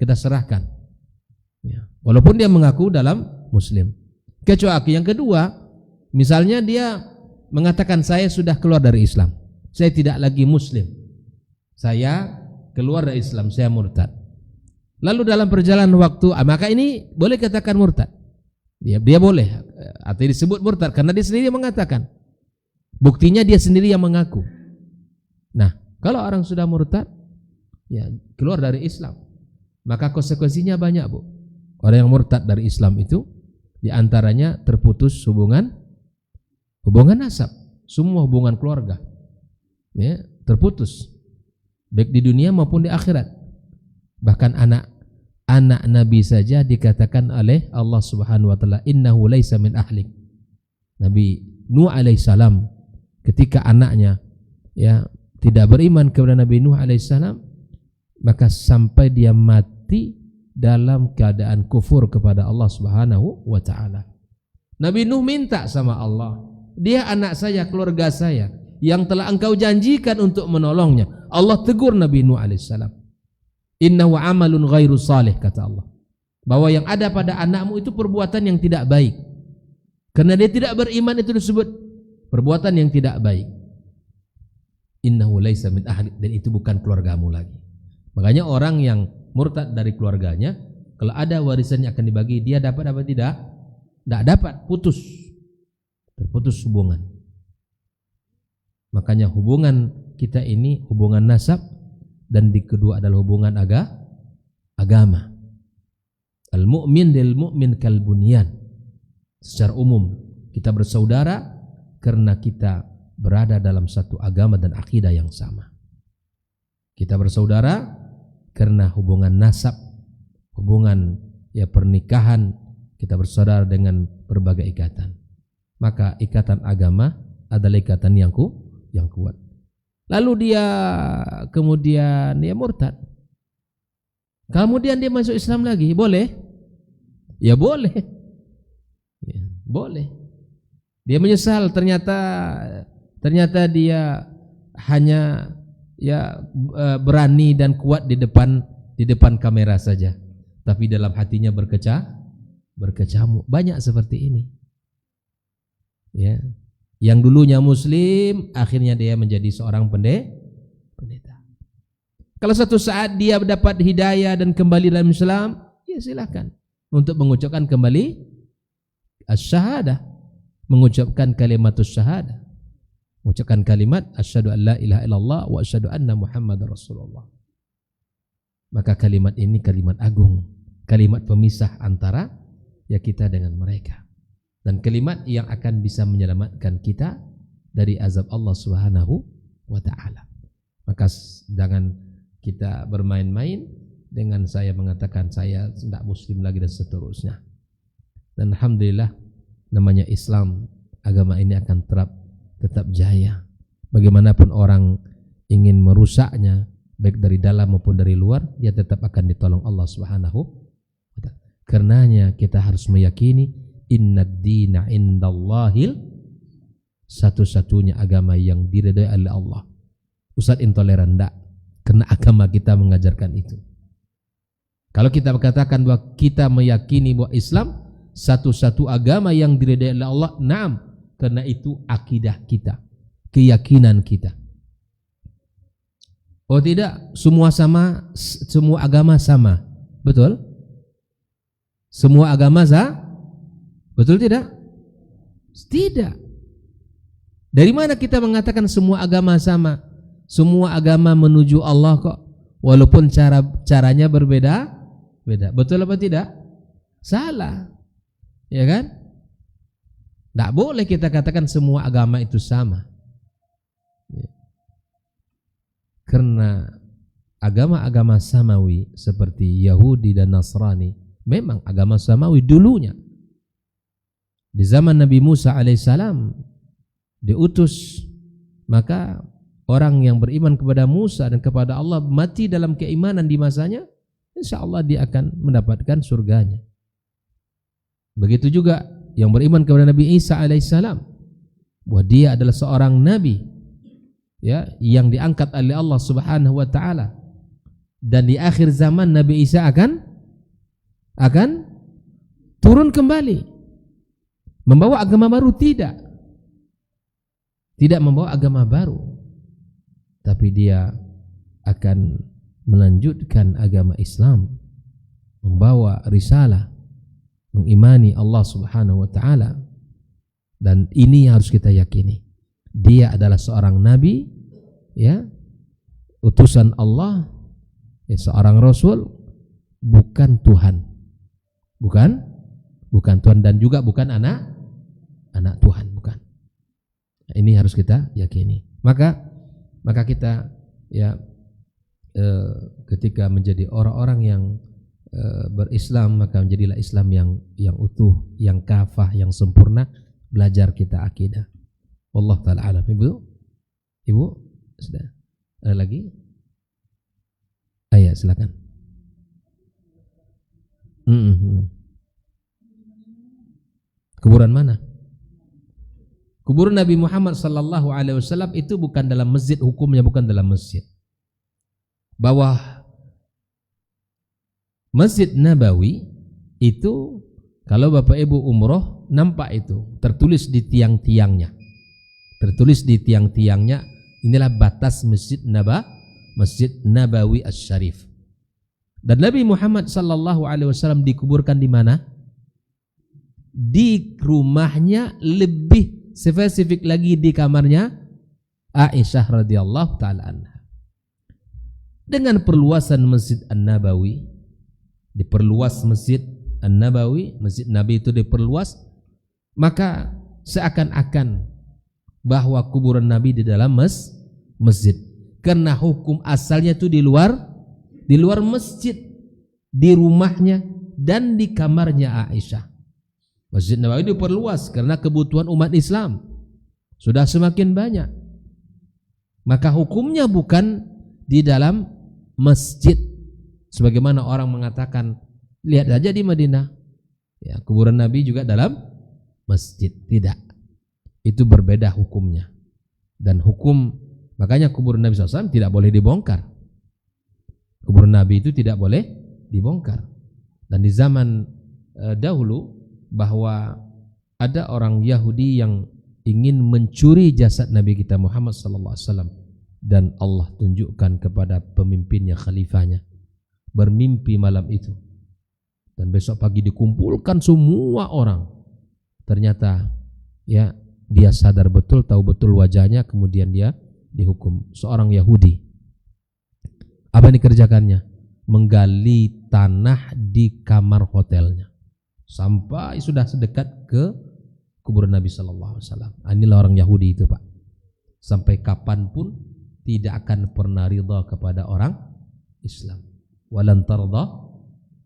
kita serahkan ya. Walaupun dia mengaku dalam Muslim. Kecuali yang kedua, misalnya dia mengatakan saya sudah keluar dari Islam, saya tidak lagi Muslim, saya keluar dari Islam, saya murtad. Lalu dalam perjalanan waktu, maka ini boleh katakan murtad. Dia boleh atau disebut murtad karena dia sendiri yang mengatakan. Buktinya dia sendiri yang mengaku. Nah, kalau orang sudah murtad, ya keluar dari Islam, maka konsekuensinya banyak, Bu. Orang yang murtad dari Islam itu diantaranya terputus hubungan nasab, semua hubungan keluarga, ya terputus, baik di dunia maupun di akhirat. Bahkan anak Nabi saja dikatakan oleh Allah Subhanahu wa taala, innahu laisa min ahlik. Nabi Nuh alaihissalam ketika anaknya ya tidak beriman kepada Nabi Nuh alaihissalam, maka sampai dia mati dalam keadaan kufur kepada Allah Subhanahu wa taala. Nabi Nuh minta sama Allah, dia anak saya, keluarga saya yang telah engkau janjikan untuk menolongnya. Allah tegur Nabi Nuh alaihissalam, innahu amalun ghairu salih, kata Allah, bahwa yang ada pada anakmu itu perbuatan yang tidak baik. Karena dia tidak beriman, itu disebut perbuatan yang tidak baik. Innahu laisa min ahli, dan itu bukan keluargamu lagi. Makanya orang yang murtad dari keluarganya, kalau ada warisannya akan dibagi, dia dapat apa tidak? Tidak dapat, terputus hubungan. Makanya hubungan kita ini hubungan nasab, dan di kedua adalah hubungan agama. Al-mu'min lil mu'min kal bunyan. Secara umum kita bersaudara karena kita berada dalam satu agama dan akidah yang sama. Kita bersaudara karena hubungan nasab, hubungan ya pernikahan, kita bersaudara dengan berbagai ikatan. Maka ikatan agama adalah ikatan yang kuat. Lalu dia kemudian dia murtad. Kemudian dia masuk Islam lagi, boleh? Ya boleh. Ya, boleh. Dia menyesal, ternyata dia hanya ya berani dan kuat di depan kamera saja, tapi dalam hatinya berkecamuk. Banyak seperti ini. Ya. Yang dulunya muslim, akhirnya dia menjadi seorang pendeta. Kalau suatu saat dia dapat hidayah dan kembali dalam Islam, ya silakan untuk mengucapkan kembali asy-syahadah, mengucapkan kalimatus syahadah, mengucapkan kalimat asyhadu an la ilaha illallah wa asyhadu anna muhammadar rasulullah. Maka kalimat ini kalimat agung, kalimat pemisah antara ya kita dengan mereka, dan kalimat yang akan bisa menyelamatkan kita dari azab Allah Subhanahu wa taala. Maka jangan kita bermain-main dengan saya mengatakan saya tidak muslim lagi dan seterusnya. Dan alhamdulillah namanya Islam, agama ini akan tetap jaya. Bagaimanapun orang ingin merusaknya, baik dari dalam maupun dari luar, dia tetap akan ditolong Allah Subhanahu wa taala. Karenanya kita harus meyakini innad dina indallahil, satu-satunya agama yang diridai oleh Allah. Ustaz intoleran, enggak, karena agama kita mengajarkan itu. Kalau kita berkatakan bahwa kita meyakini bahwa Islam satu-satu agama yang diridai oleh Allah, naam, karena itu akidah kita, keyakinan kita. Oh tidak, semua sama, semua agama sama, betul? Semua agama betul tidak? Tidak. Dari mana kita mengatakan semua agama sama? Semua agama menuju Allah kok, walaupun caranya berbeda. Betul apa tidak? Salah. Ya kan? Tidak boleh kita katakan semua agama itu sama. Karena agama-agama samawi seperti Yahudi dan Nasrani memang agama samawi dulunya. Di zaman Nabi Musa alaihissalam diutus, maka orang yang beriman kepada Musa dan kepada Allah mati dalam keimanan di masanya, insya Allah dia akan mendapatkan surganya. Begitu juga yang beriman kepada Nabi Isa alaihissalam, bahwa dia adalah seorang nabi ya yang diangkat oleh Allah Subhanahu wa taala, dan di akhir zaman Nabi Isa akan turun kembali membawa agama baru. Tidak membawa agama baru, tapi dia akan melanjutkan agama Islam, membawa risalah, mengimani Allah Subhanahu wa taala, dan ini harus kita yakini. Dia adalah seorang nabi, ya, utusan Allah, ya, seorang rasul, bukan Tuhan. Bukan Tuhan, dan juga bukan anak Tuhan, bukan. Ini harus kita yakini. Maka kita, ya, ketika menjadi orang-orang yang berislam, maka menjadilah Islam yang utuh, yang kafah, yang sempurna. Belajar kita akidah. Wallahu taala alam. Ibu sudah ada lagi? Ayah, silakan. Kuburan mana? Kuburan Nabi Muhammad sallallahu alaihi wasallam itu bukan dalam masjid, hukumnya bukan dalam masjid. Bawah Masjid Nabawi itu, kalau Bapak Ibu umroh nampak itu tertulis di tiang-tiangnya. Inilah batas Masjid Nabawi Asy-Syarif. Dan Nabi Muhammad sallallahu alaihi wasallam dikuburkan di mana? Di rumahnya, lebih spesifik lagi di kamarnya Aisyah radhiyallahu taala anha. Dengan perluasan Masjid An-Nabawi, diperluas Masjid An-Nabawi, Masjid Nabi itu diperluas, maka seakan-akan bahwa kuburan Nabi di dalam masjid. Karena hukum asalnya itu di luar masjid, di rumahnya dan di kamarnya Aisyah. Masjid Nabawi diperluas karena kebutuhan umat Islam sudah semakin banyak. Maka hukumnya bukan di dalam masjid. Sebagaimana orang mengatakan, lihat saja di Madinah, ya, kuburan Nabi juga dalam masjid. Tidak. Itu berbeda hukumnya. Dan hukum, makanya kuburan Nabi SAW tidak boleh dibongkar. Kuburan Nabi itu tidak boleh dibongkar. Dan di zaman dahulu, bahwa ada orang Yahudi yang ingin mencuri jasad Nabi kita Muhammad SAW, dan Allah tunjukkan kepada pemimpinnya, khalifahnya, bermimpi malam itu, dan besok pagi dikumpulkan semua orang. Ternyata, ya, dia sadar betul, tahu betul wajahnya, kemudian dia dihukum. Seorang Yahudi. Apa yang dikerjakannya? Menggali tanah di kamar hotelnya sampai sudah sedekat ke kuburan Nabi sallallahu alaihi wasallam. Inilah orang Yahudi itu, Pak. Sampai kapanpun tidak akan pernah ridha kepada orang Islam. Walan tarda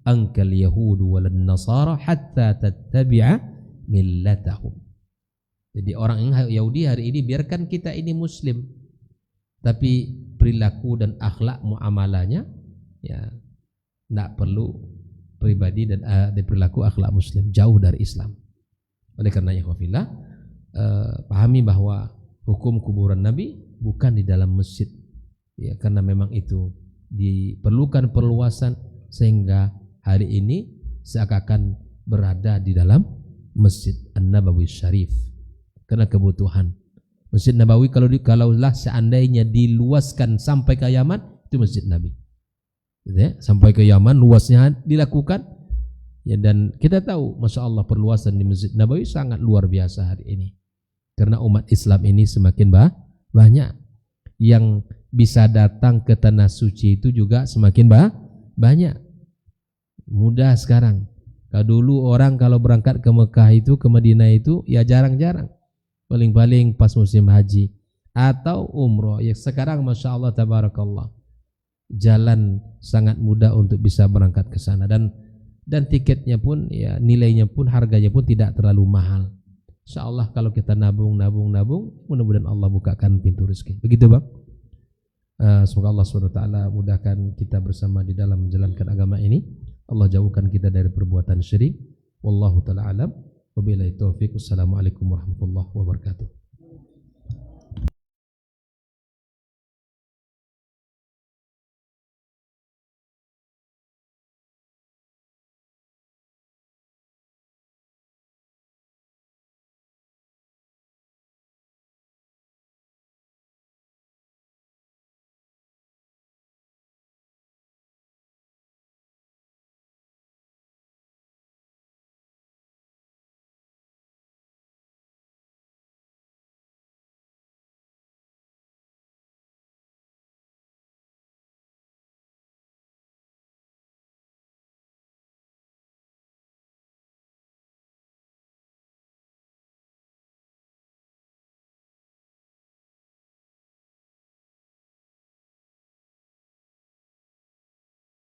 ankal yahudu walan nasara hatta tattabi'a millatahum. Jadi orang Yahudi hari ini, biarkan kita ini muslim, tapi perilaku dan akhlak muamalahnya, ya, tidak perlu pribadi dan perilaku akhlak muslim, jauh dari Islam. Oleh karena ikhwafillah, pahami bahwa hukum kuburan Nabi bukan di dalam masjid, ya, karena memang itu diperlukan perluasan sehingga hari ini seakan berada di dalam Masjid An-Nabawi Syarif karena kebutuhan. Masjid Nabawi kalaulah seandainya diluaskan sampai ke Yaman, itu Masjid Nabi. Ya, sampai ke Yaman luasnya dilakukan, ya, dan kita tahu Masya Allah perluasan di Masjid Nabawi sangat luar biasa hari ini, karena umat Islam ini semakin banyak, yang bisa datang ke tanah suci itu juga semakin banyak. Mudah sekarang. Kalau dulu orang kalau berangkat ke Mekah itu, ke Madinah itu, ya jarang-jarang, paling-paling pas musim haji atau umroh. Ya sekarang Masya Allah tabarakallah, jalan sangat mudah untuk bisa berangkat ke sana, dan tiketnya pun, ya, nilainya pun, harganya pun tidak terlalu mahal. Insya Allah kalau kita nabung, mudah-mudahan Allah bukakan pintu rezeki. Begitu Bang. Semoga Allah SWT mudahkan kita bersama di dalam menjalankan agama ini. Allah jauhkan kita dari perbuatan syirik. Wallahu ta'ala alam. Wabillahi taufiq. Wassalamualaikum warahmatullahi wabarakatuh.